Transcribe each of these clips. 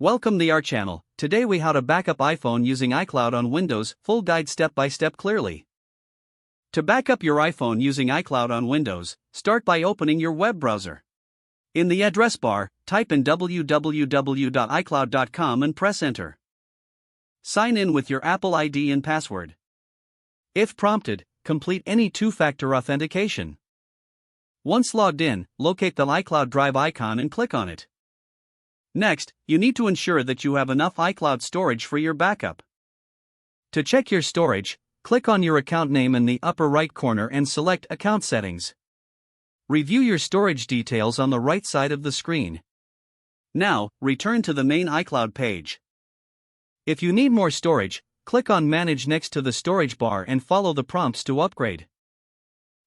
Welcome to our channel. Today we how to backup iPhone using iCloud on Windows, full guide step by step clearly. To backup your iPhone using iCloud on Windows, start by opening your web browser. In the address bar, type in www.icloud.com and press enter. Sign in with your Apple ID and password. If prompted, complete any two-factor authentication. Once logged in, locate the iCloud Drive icon and click on it. Next, you need to ensure that you have enough iCloud storage for your backup. To check your storage, click on your account name in the upper right corner and select Account Settings. Review your storage details on the right side of the screen. Now, return to the main iCloud page. If you need more storage, click on Manage next to the storage bar and follow the prompts to upgrade.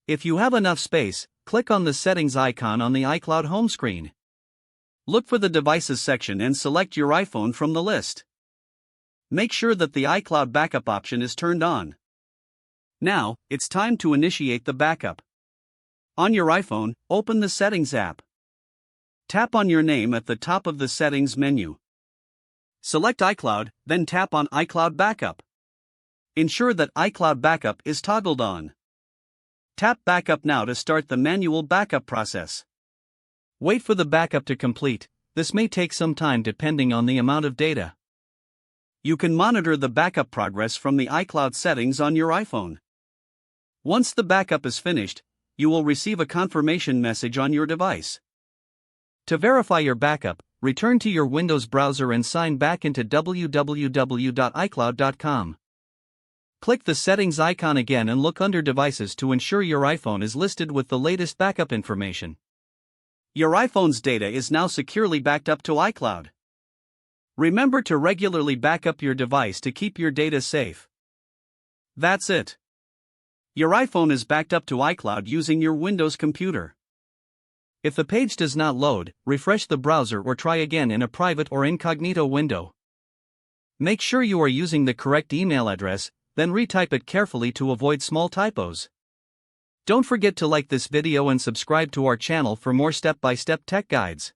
If you have enough space, click on the Settings icon on the iCloud home screen. Look for the Devices section and select your iPhone from the list. Make sure that the iCloud backup option is turned on. Now, it's time to initiate the backup. On your iPhone, open the Settings app. Tap on your name at the top of the Settings menu. Select iCloud, then tap on iCloud Backup. Ensure that iCloud Backup is toggled on. Tap Backup now to start the manual backup process. Wait for the backup to complete. This may take some time depending on the amount of data. You can monitor the backup progress from the iCloud settings on your iPhone. Once the backup is finished, you will receive a confirmation message on your device. To verify your backup, return to your Windows browser and sign back into www.icloud.com. Click the Settings icon again and look under Devices to ensure your iPhone is listed with the latest backup information. Your iPhone's data is now securely backed up to iCloud. Remember to regularly back up your device to keep your data safe. That's it. Your iPhone is backed up to iCloud using your Windows computer. If the page does not load, refresh the browser or try again in a private or incognito window. Make sure you are using the correct email address, then retype it carefully to avoid small typos. Don't forget to like this video and subscribe to our channel for more step-by-step tech guides.